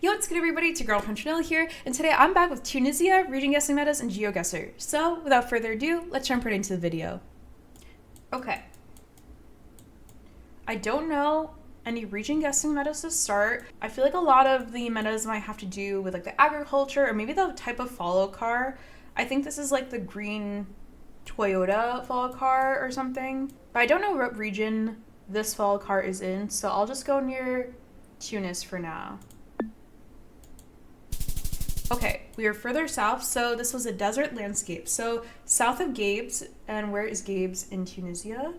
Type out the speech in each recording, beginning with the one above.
Yo, what's good everybody? It's your girl Chanel here, and today I'm back with Tunisia, region guessing metas, and Geoguessr. So, without further ado, let's jump right into the video. Okay. I don't know any region guessing metas to start. I feel like a lot of the metas might have to do with like the agriculture or maybe the type of follow car. I think this is like the green Toyota follow car or something. But I don't know what region this follow car is in, so I'll just go near Tunis for now. Okay, we are further south, so this was a desert landscape. So south of Gabes, and where is Gabes in Tunisia?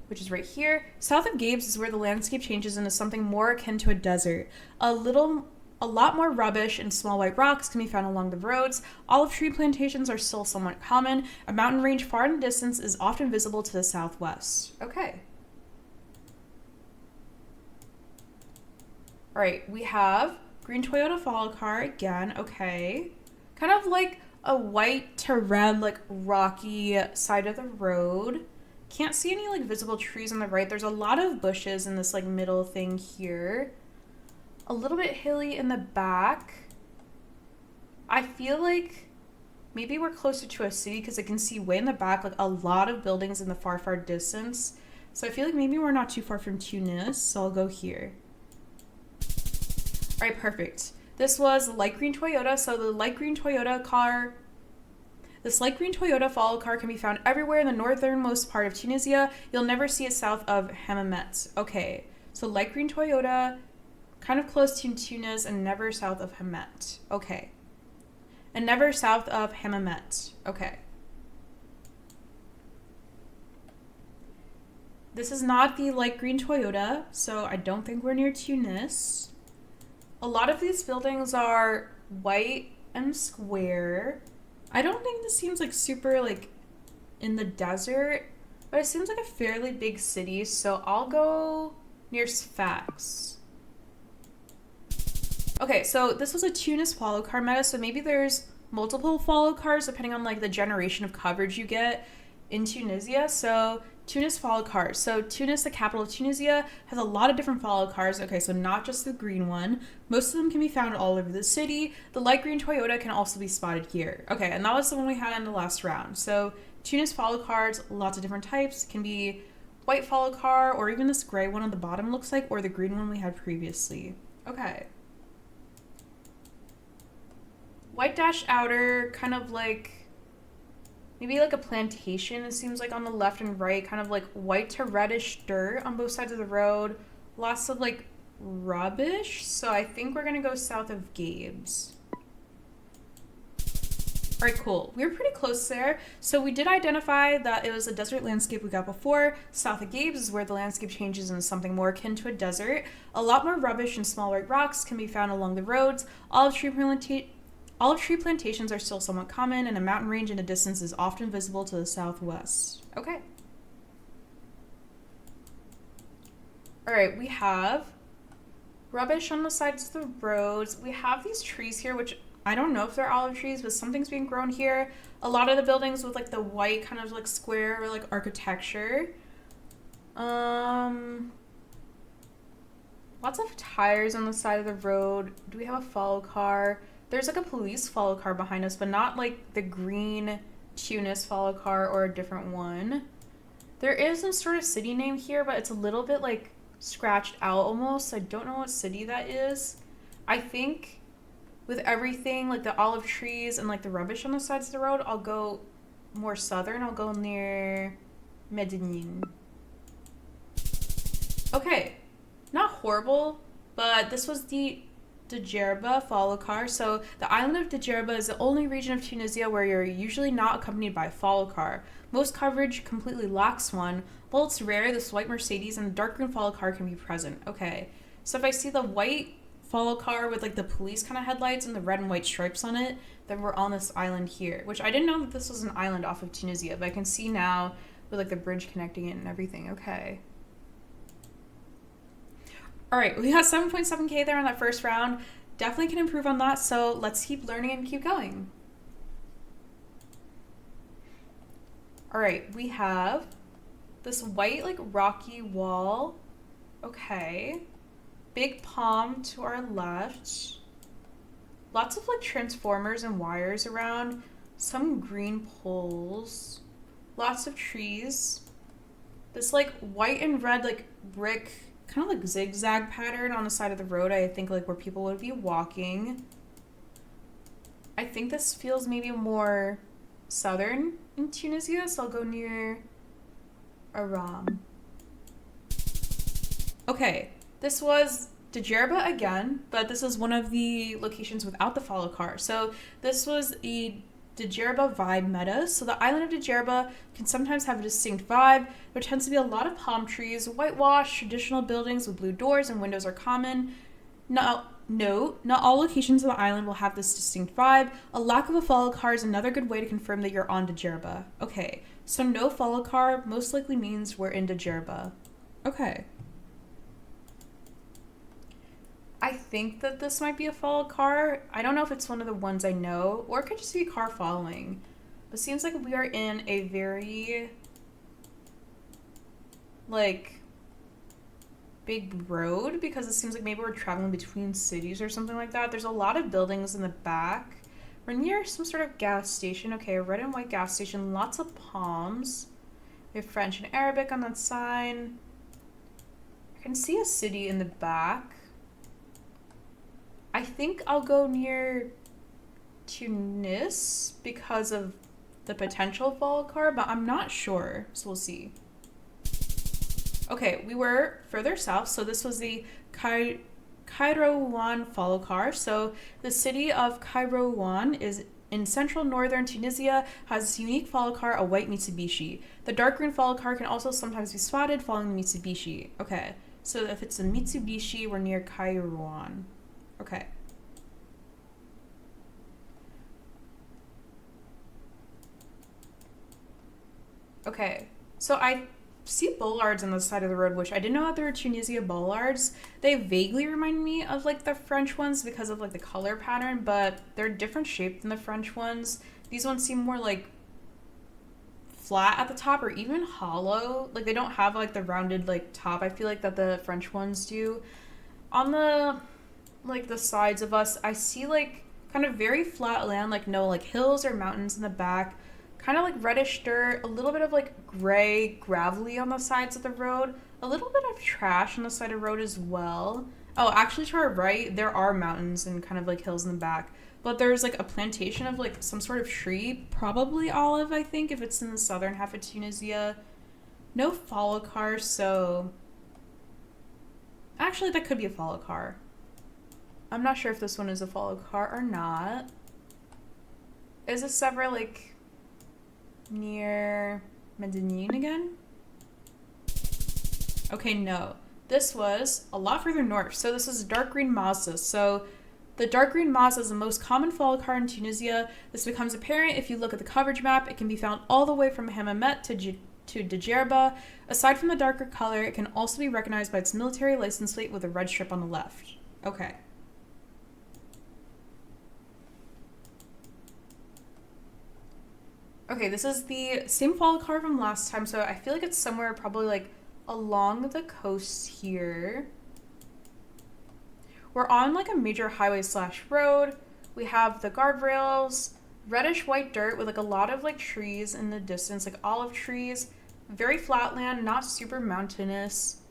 Which is right here. South of Gabes is where the landscape changes into something more akin to a desert. A lot more rubbish and small white rocks can be found along the roads. Olive tree plantations are still somewhat common. A mountain range far in the distance is often visible to the southwest. Okay. All right, we have green Toyota follow car again, okay. Kind of like a white to red, like rocky side of the road. Can't see any like visible trees on the right. There's a lot of bushes in this like middle thing here. A little bit hilly in the back. I feel like maybe we're closer to a city because I can see way in the back like a lot of buildings in the far, far distance. So I feel like maybe we're not too far from Tunis, so I'll go here. All right, perfect. This was the light green Toyota. So the light green Toyota car, this light green Toyota follow car can be found everywhere in the northernmost part of Tunisia. You'll never see it south of Hammamet. Okay, so light green Toyota, kind of close to Tunis and never south of Hammamet. Okay. And never south of Hammamet. Okay. This is not the light green Toyota, so I don't think we're near Tunis. A lot of these buildings are white and square. I don't think this seems like super like in the desert, but it seems like a fairly big city, so I'll go near Sfax. Okay, so this was a Tunis follow car meta, so maybe there's multiple follow cars depending on like the generation of coverage you get in Tunisia. So Tunis follow cars. So Tunis, the capital of Tunisia, has a lot of different follow cars. Okay, so not just the green one. Most of them can be found all over the city. The light green Toyota can also be spotted here. Okay, and that was the one we had in the last round. So Tunis follow cars, lots of different types. Can be white follow car, or even this gray one on the bottom looks like, or the green one we had previously. Okay. White dash outer, kind of like maybe like a plantation, it seems like on the left and right, kind of like white to reddish dirt on both sides of the road. Lots of like rubbish. So I think we're gonna go south of Gabes. All right, cool. We were pretty close there. So we did identify that it was a desert landscape we got before. South of Gabes is where the landscape changes into something more akin to a desert. A lot more rubbish and small white rocks can be found along the roads. Olive tree plantations are still somewhat common, and a mountain range in the distance is often visible to the southwest. Okay. All right, we have rubbish on the sides of the roads. We have these trees here, which I don't know if they're olive trees, but something's being grown here. A lot of the buildings with like the white kind of like square or like architecture. Lots of tires on the side of the road. Do we have a follow car? There's like a police follow car behind us, but not like the green Tunis follow car or a different one. There is some sort of city name here, but it's a little bit like scratched out almost. I don't know what city that is. I think with everything, like the olive trees and like the rubbish on the sides of the road, I'll go more southern. I'll go near Medellin. Okay, not horrible, but this was the Djerba follow car. So the island of Djerba is the only region of Tunisia where you're usually not accompanied by a follow car. Most coverage completely lacks one. While it's rare, this white Mercedes and the dark green follow car can be present. Okay, so if I see the white follow car with like the police kind of headlights and the red and white stripes on it, then we're on this island here, which I didn't know that this was an island off of Tunisia, but I can see now with like the bridge connecting it and everything. Okay. All right, we got 7.7K there on that first round. Definitely can improve on that, so let's keep learning and keep going. All right, we have this white like rocky wall. Okay. big palm to our left. Lots of like transformers and wires around. Some green poles. Lots of trees. This like white and red like brick kind of like zigzag pattern on the side of the road, I think like where people would be walking. I think this feels maybe more southern in Tunisia, so I'll go near Aram. Okay, this was Djerba again, but this is one of the locations without the follow car. So this was the Djerba vibe meta. So the island of Djerba can sometimes have a distinct vibe. There tends to be a lot of palm trees, whitewashed, traditional buildings with blue doors and windows are common. Not all locations of the island will have this distinct vibe. A lack of a follow car is another good way to confirm that you're on Djerba. Okay, so no follow car most likely means we're in Djerba. Okay. I think that this might be a follow car. I don't know if it's one of the ones I know, or it could just be a car following. But it seems like we are in a very, like, big road, because it seems like maybe we're traveling between cities or something like that. There's a lot of buildings in the back. We're near some sort of gas station. Okay, a red and white gas station. Lots of palms. We have French and Arabic on that sign. I can see a city in the back. I think I'll go near Tunis because of the potential follow car, but I'm not sure, so we'll see. Okay, we were further south, so this was the Kairouan follow car. So the city of Kairouan is in central northern Tunisia, has this unique follow car, a white Mitsubishi. The dark green follow car can also sometimes be spotted following the Mitsubishi. Okay, so if it's a Mitsubishi, we're near Kairouan. Okay. Okay, so I see bollards on the side of the road, which I didn't know that there were Tunisia bollards. They vaguely remind me of like the French ones because of like the color pattern, but they're different shape than the French ones. These ones seem more like flat at the top or even hollow. Like they don't have like the rounded like top. I feel like that the French ones do. On the like the sides of us, I see like kind of very flat land, like no like hills or mountains in the back, kind of like reddish dirt, a little bit of like gray gravelly on the sides of the road, a little bit of trash on the side of the road as well. Oh, actually to our right there are mountains and kind of like hills in the back, but there's like a plantation of like some sort of tree, probably olive, I think, if it's in the southern half of Tunisia. No follow car, so actually that could be a follow car. I'm not sure if this one is a follow car or not. Is this ever like near Medellin again? Okay, no. This was a lot further north. So this is a dark green Mazda. So the dark green Mazda is the most common follow car in Tunisia. This becomes apparent if you look at the coverage map. It can be found all the way from Hammamet to Djerba. Aside from the darker color, it can also be recognized by its military license plate with a red strip on the left. Okay. Okay, this is the same follow car from last time, so I feel like it's somewhere probably like along the coast here. We're on like a major highway / road. We have the guardrails, reddish white dirt with like a lot of like trees in the distance, like olive trees. Very flat land, not super mountainous.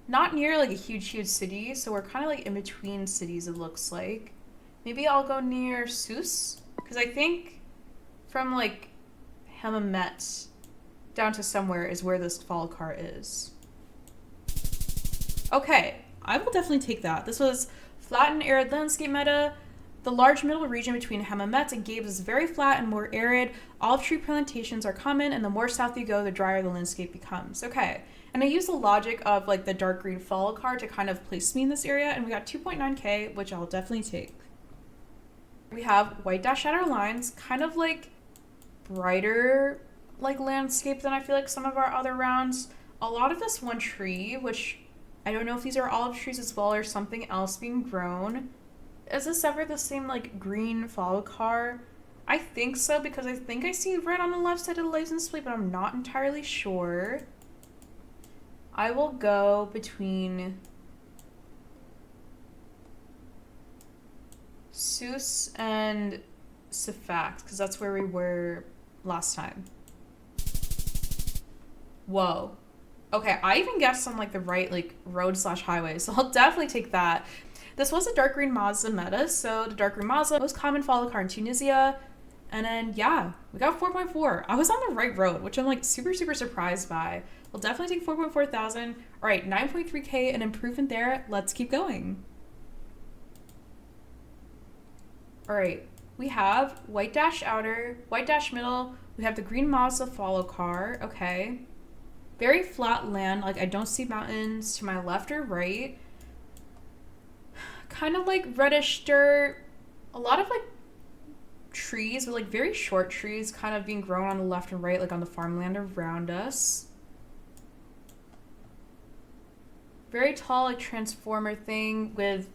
Not near like a huge city, so we're kind of like in between cities it looks like. Maybe I'll go near Sousse, because I think from like Hammamet down to somewhere is where this follow car is. Okay, I will definitely take that. This was flat and arid landscape meta. The large middle region between Hammamet and Gabes is very flat and more arid. Olive tree plantations are common, and the more south you go, the drier the landscape becomes. Okay, and I use the logic of like the dark green follow car to kind of place me in this area, and we got 2.9k, which I'll definitely take. We have white dash shadow lines, kind of like brighter like landscape than I feel like some of our other rounds. A lot of this one tree, which I don't know if these are olive trees as well or something else being grown. Is this ever the same like green follow car? I think so, because I think I see red on the left side of the license plate, but I'm not entirely sure. I will go between Sus and Sifax, because that's where we were last time. Whoa. Okay, I even guessed on like the right like road slash highway, so I'll definitely take that. This was a dark green Mazda meta, so the dark green Mazda, most common follow car in Tunisia. And then yeah, we got 4.4. I was on the right road, which I'm like super surprised by. We'll definitely take 4.4 thousand. All right, 9.3K, an improvement there. Let's keep going. All right, we have white dash outer, white dash middle. We have the green Mazda follow car. Okay. Very flat land. Like, I don't see mountains to my left or right. Kind of like reddish dirt. A lot of like trees, but like very short trees kind of being grown on the left and right, like on the farmland around us. Very tall, like transformer thing with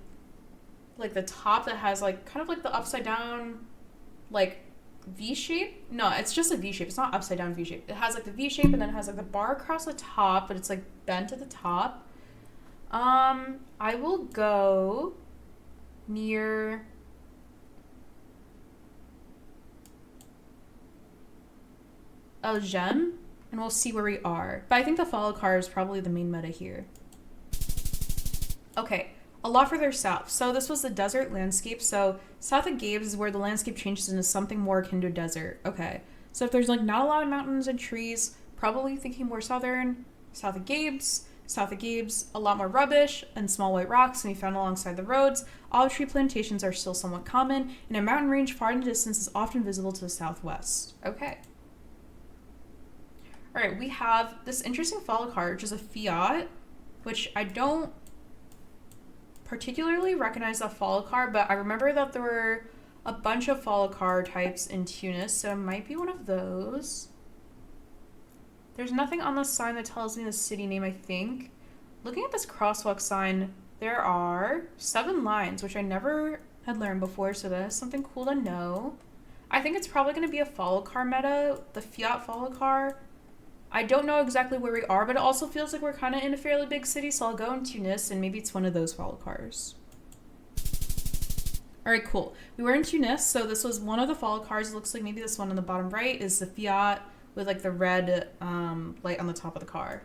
like the top that has like kind of like the upside down, like V shape. No, it's just a V shape. It's not upside down V shape. It has like the V shape and then it has like the bar across the top, but it's like bent at the top. I will go near El Gem and we'll see where we are. But I think the follow car is probably the main meta here. Okay, a lot further south. So this was the desert landscape. So south of Gabe's is where the landscape changes into something more akin to a desert. Okay, so if there's like not a lot of mountains and trees, probably thinking more southern. South of Gabe's. South of Gabe's, a lot more rubbish and small white rocks can be found alongside the roads. Olive tree plantations are still somewhat common, and a mountain range far in the distance is often visible to the southwest. Okay. All right, we have this interesting follow car, which is a Fiat, which I don't particularly recognize the follow car, but I remember that there were a bunch of follow car types in Tunis, so it might be one of those. There's nothing on the sign that tells me the city name, I think. Looking at this crosswalk sign, there are 7 lines, which I never had learned before, so that is something cool to know. I think it's probably going to be a follow car meta, the Fiat follow car. I don't know exactly where we are, but it also feels like we're kind of in a fairly big city, so I'll go in Tunis, and maybe it's one of those follow cars. All right, cool. We were in Tunis, so this was one of the follow cars. It looks like maybe this one on the bottom right is the Fiat with like the red light on the top of the car.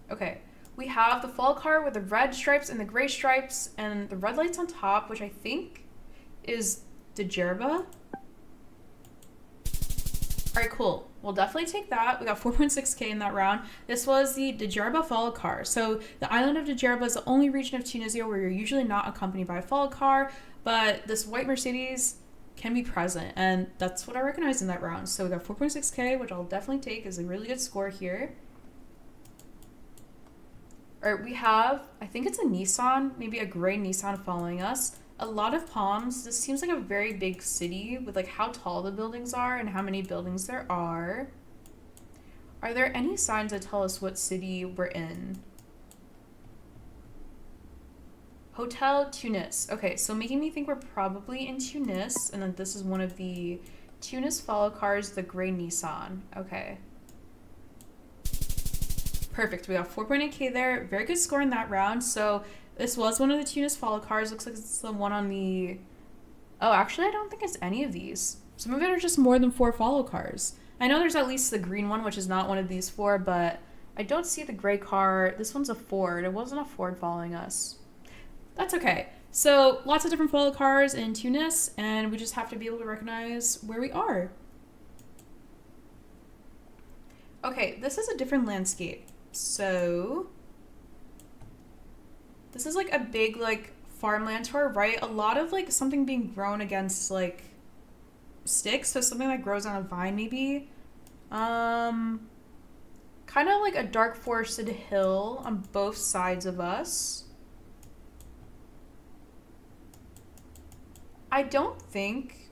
Okay, we have the follow car with the red stripes and the gray stripes and the red lights on top, which I think is Djerba. All right, cool. We'll definitely take that. We got 4.6K in that round. This was the Djerba follow car. So the island of Djerba is the only region of Tunisia where you're usually not accompanied by a follow car, but this white Mercedes can be present, and that's what I recognize in that round. So we got 4.6K, which I'll definitely take as a really good score here. All right, we have, I think it's a Nissan, maybe a gray Nissan following us. A lot of palms. This seems like a very big city with like how tall the buildings are and how many buildings there are. Are there any signs that tell us what city we're in? Hotel Tunis. Okay, so making me think we're probably in Tunis, and then this is one of the Tunis follow cars, the gray Nissan. Okay. Perfect. We got 4.8K there. Very good score in that round. So this was one of the Tunis follow cars. Looks like it's the one on the... Oh, actually, I don't think it's any of these. Some of it are just more than 4 follow cars. I know there's at least the green one, which is not one of these 4, but I don't see the gray car. This one's a Ford. It wasn't a Ford following us. That's okay. So lots of different follow cars in Tunis, and we just have to be able to recognize where we are. Okay, this is a different landscape. So this is like a big like farmland to our right. A lot of like something being grown against like sticks. So something that grows on a vine maybe. Kind of like a dark forested hill on both sides of us. I don't think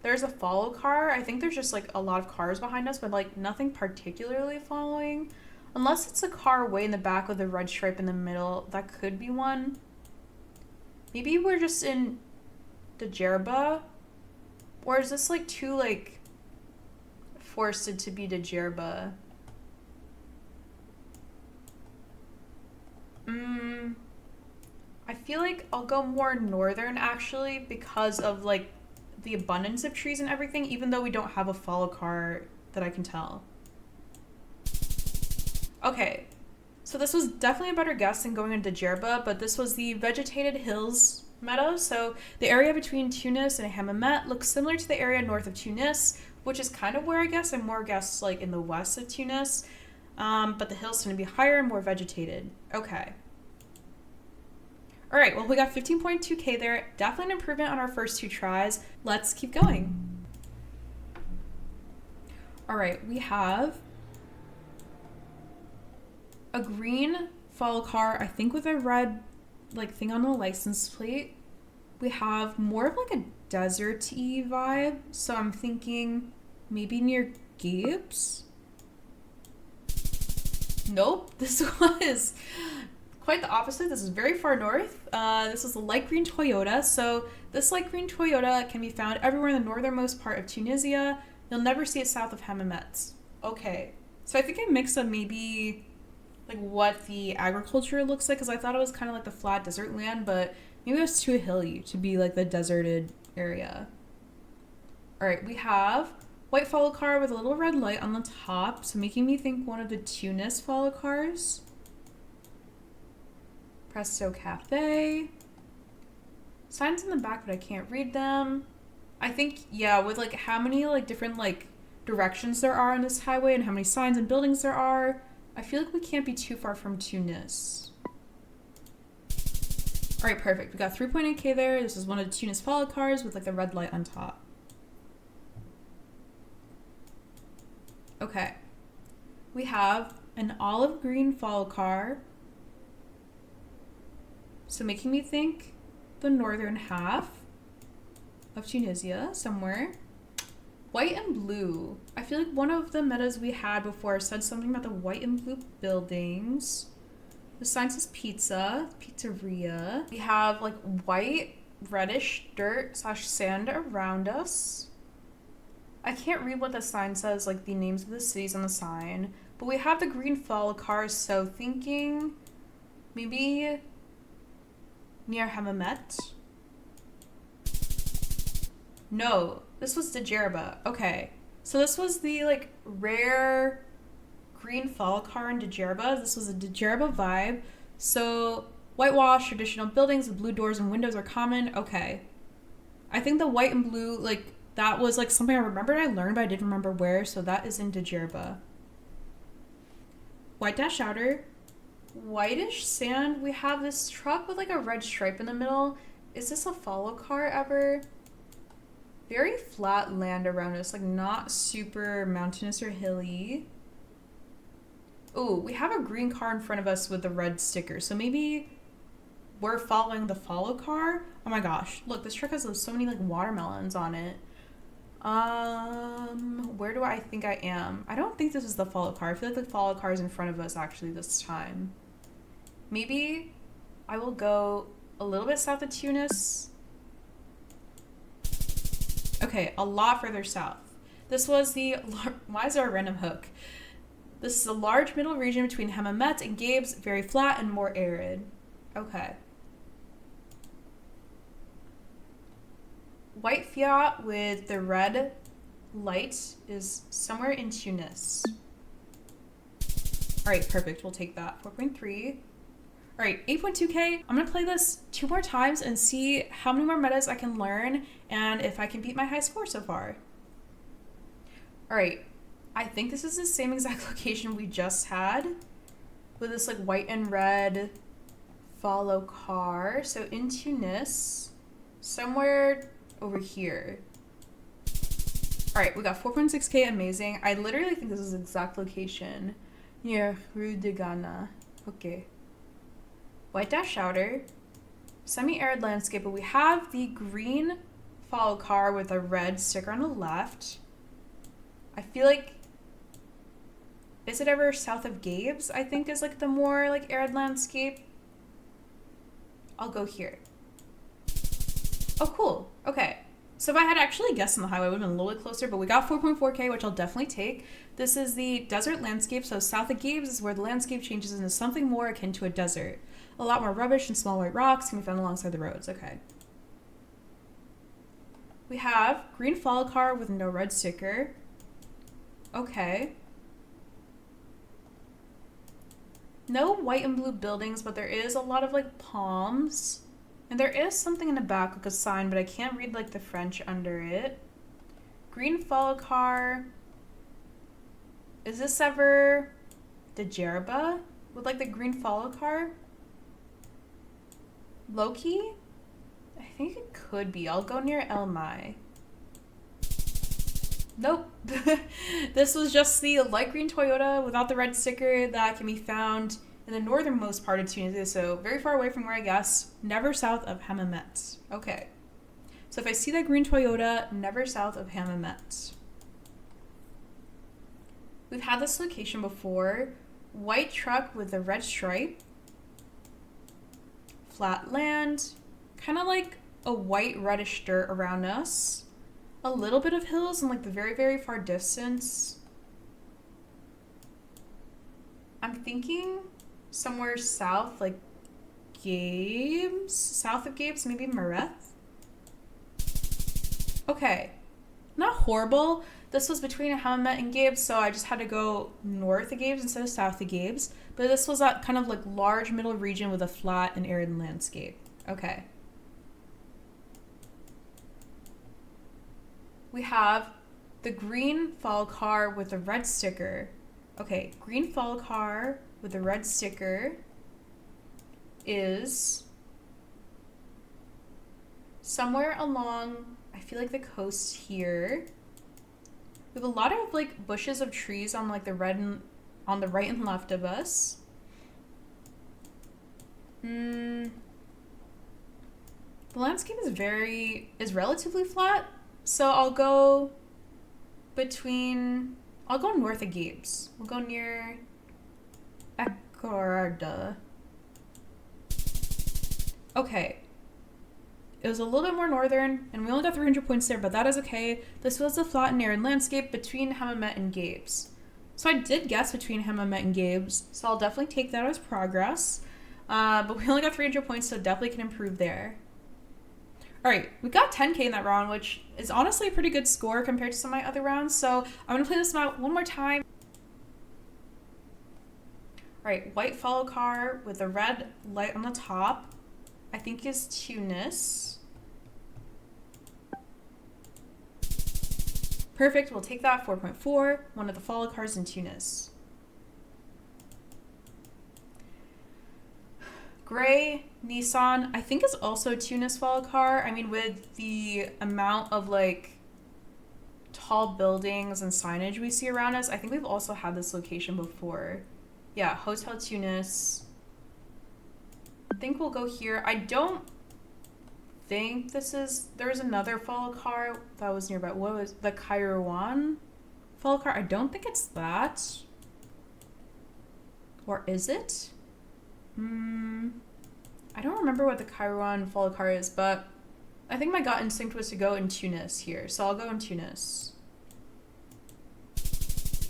there's a follow car. I think there's just like a lot of cars behind us, but like nothing particularly following. Unless it's a car way in the back with a red stripe in the middle. That could be one. Maybe we're just in Djerba. Or is this like too like forested to be Djerba? I I feel like I'll go more northern actually because of like the abundance of trees and everything, even though we don't have a follow car that I can tell. Okay, so this was definitely a better guess than going into Djerba, but this was the vegetated hills meadow. So the area between Tunis and Hammamet looks similar to the area north of Tunis, which is kind of where I guess I'm more guessed like in the west of Tunis. But the hills tend to be higher and more vegetated. Okay. All right, well, we got 15.2K there. Definitely an improvement on our first 2 tries. Let's keep going. All right, we have a green follow car, I think with a red like thing on the license plate. We have more of like a desert-y vibe, so I'm thinking maybe near Gibbs. Nope, this was quite the opposite. This is very far north. This is a light green Toyota. So this light green Toyota can be found everywhere in the northernmost part of Tunisia. You'll never see it south of Hammamet. Okay, so I think I mixed up maybe like what the agriculture looks like, because I thought it was kind of like the flat desert land, but maybe it was too hilly to be like the deserted area. All right, we have white follow car with a little red light on the top, so making me think one of the Tunis follow cars. Presto Cafe. Signs in the back, but I can't read them. I think, yeah, with like how many like different like directions there are on this highway and how many signs and buildings there are, I feel like we can't be too far from Tunis. All right, perfect. We got 3.8K there. This is one of the Tunis follow cars with like the red light on top. Okay. We have an olive green follow car. So making me think the northern half of Tunisia somewhere. White and blue. I feel like one of the metas we had before said something about the white and blue buildings. The sign says pizza, pizzeria. We have like white, reddish dirt / sand around us. I can't read what the sign says, like the names of the cities on the sign. But we have the green follow cars, so thinking maybe near Hammamet. No, this was Djerba. Okay, so this was the like rare green follow car in Djerba. This was a Djerba vibe. So whitewash traditional buildings with blue doors and windows are common. Okay, I think the white and blue, like that was like something I remembered I learned, but I didn't remember where. So that is in Djerba. White dash outer. Whitish sand. We have this truck with like a red stripe in the middle. Is this a follow car ever? Very flat land around us, like not super mountainous or hilly. Ooh, we have a green car in front of us with the red sticker, so maybe we're following the follow car. Oh my gosh, look, this truck has so many like watermelons on it. Where do I think I am? I don't think this is the follow car. I feel like the follow car is in front of us actually this time. Maybe I will go a little bit south of Tunis. Okay, a lot further south. This was the, why is there a random hook? This is a large middle region between Hammamet and Gibbs, very flat and more arid. Okay. White Fiat with the red light is somewhere in Tunis. All right, perfect, we'll take that. 4.3. All right, 8.2K. I'm gonna play this 2 more times and see how many more metas I can learn and if I can beat my high score so far. All right, I think this is the same exact location we just had with this like white and red follow car. So in Tunis, somewhere over here. All right, we got 4.6K, amazing. I literally think this is the exact location near Rue de Ghana. Okay. White dash outer, semi-arid landscape, but we have the green follow car with a red sticker on the left. I feel like, is it ever south of Gibbs? I think is like the more like arid landscape. I'll go here. Oh, cool. Okay. So if I had actually guessed on the highway, I would have been a little bit closer, but we got 4.4K, which I'll definitely take. This is the desert landscape. So south of Gibbs is where the landscape changes into something more akin to a desert. A lot more rubbish and small white rocks can be found alongside the roads. Okay. We have green follow car with no red sticker. Okay. No white and blue buildings, but there is a lot of like palms. And there is something in the back, like a sign, but I can't read like the French under it. Green follow car. Is this ever the Djerba with like the green follow car? Loki? I think it could be. I'll go near El Mai. Nope. This was just the light green Toyota without the red sticker that can be found in the northernmost part of Tunisia, so very far away from where I guess, never south of Hammamet. Okay. So if I see that green Toyota, never south of Hammamet. We've had this location before. White truck with a red stripe. Flat land. Kind of like a white reddish dirt around us. A little bit of hills in like the very, very far distance. I'm thinking somewhere south, like Gabes? South of Gabes, maybe Mareth? Okay. Not horrible. This was between Hammamet and Gabes, so I just had to go north of Gabes instead of south of Gabes. But this was that kind of like large middle region with a flat and arid landscape. Okay. We have the green follow car with a red sticker. Okay, green follow car with a red sticker is somewhere along, I feel like the coast here. We have a lot of like bushes of trees on like the red and on the right and left of us. The landscape is relatively flat, so I'll go north of Gabes. We'll go near Ecorda. Okay. It was a little bit more northern, and we only got 300 points there, but that is okay. This was a flat and arid landscape between Hammamet and Gabes. So I did guess between Hammamet and Gabes, so I'll definitely take that as progress. But we only got 300 points, so definitely can improve there. Alright, we got 10k in that round, which is honestly a pretty good score compared to some of my other rounds, so I'm going to play this map one more time. Alright, white follow car with a red light on the top, I think is Tunis. Perfect, we'll take that, 4.4, one of the follow cars in Tunis. Gray Nissan, I think is also Tunis follow car. I mean, with the amount of like tall buildings and signage we see around us, I think we've also had this location before. Yeah, Hotel Tunis. I think we'll go here. I don't think there was another follow car that was nearby. What was the Kairouan follow car? I don't think it's that. Or is it? I don't remember what the Kairouan follow car is, but I think my gut instinct was to go in Tunis here, so I'll go in Tunis.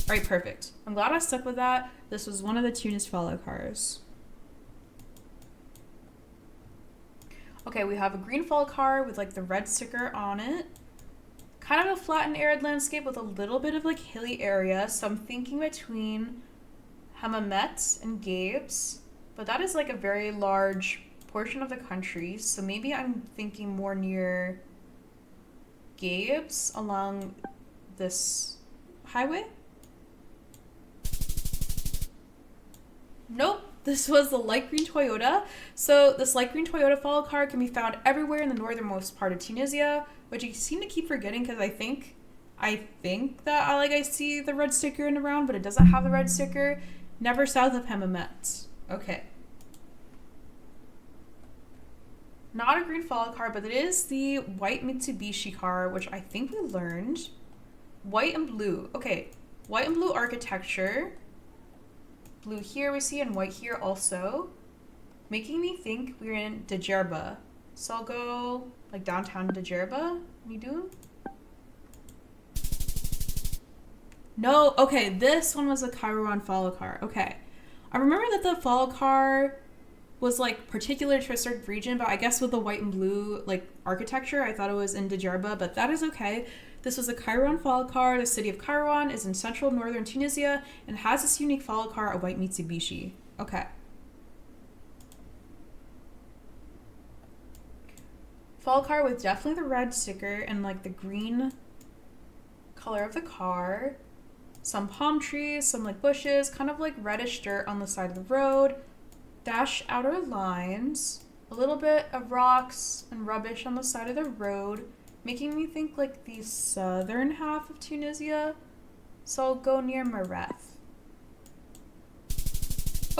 Alright, perfect. I'm glad I stuck with that. This was one of the Tunis follow cars. Okay, we have a green follow car with like the red sticker on it. Kind of a flat and arid landscape with a little bit of like hilly area, so I'm thinking between Hammamet and Gabes. But that is like a very large portion of the country, so maybe I'm thinking more near Gabes along this highway? Nope, this was the light green Toyota. So this light green Toyota follow car can be found everywhere in the northernmost part of Tunisia, which I seem to keep forgetting because I think that I see the red sticker in the round, but it doesn't have the red sticker. Never south of Hammamet. Okay. Not a green follow car, but it is the white Mitsubishi car, which I think we learned. White and blue. Okay. White and blue architecture. Blue here we see, and white here also. Making me think we're in Djerba. So I'll go like downtown Djerba. We do? No, okay, this one was a Kairouan follow car. Okay. I remember that the follow car was like particular to a certain region, but I guess with the white and blue like architecture, I thought it was in Djerba, but that is okay. This was a Kairouan follow car. The city of Kairouan is in central northern Tunisia and has this unique follow car, a white Mitsubishi. Okay. Follow car with definitely the red sticker and like the green color of the car. Some palm trees, some like bushes, kind of like reddish dirt on the side of the road. Dash outer lines, a little bit of rocks and rubbish on the side of the road, making me think like the southern half of Tunisia. So I'll go near Mareth.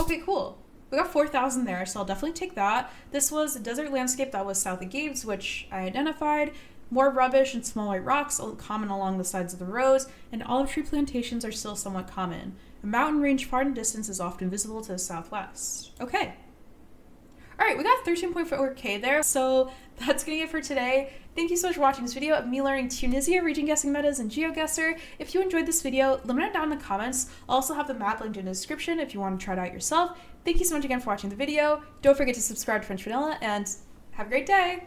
Okay, cool. We got 4,000 there, so I'll definitely take that. This was a desert landscape that was south of Gabes, which I identified. More rubbish and small white rocks common along the sides of the roads, and olive tree plantations are still somewhat common. A mountain range far in the distance is often visible to the southwest. Okay. All right, we got 13.4K there, so that's gonna be it for today. Thank you so much for watching this video of me learning Tunisia region guessing metas in Geoguessr. If you enjoyed this video, let me know down in the comments. I'll also have the map linked in the description if you want to try it out yourself. Thank you so much again for watching the video. Don't forget to subscribe to French Vanilla, and have a great day!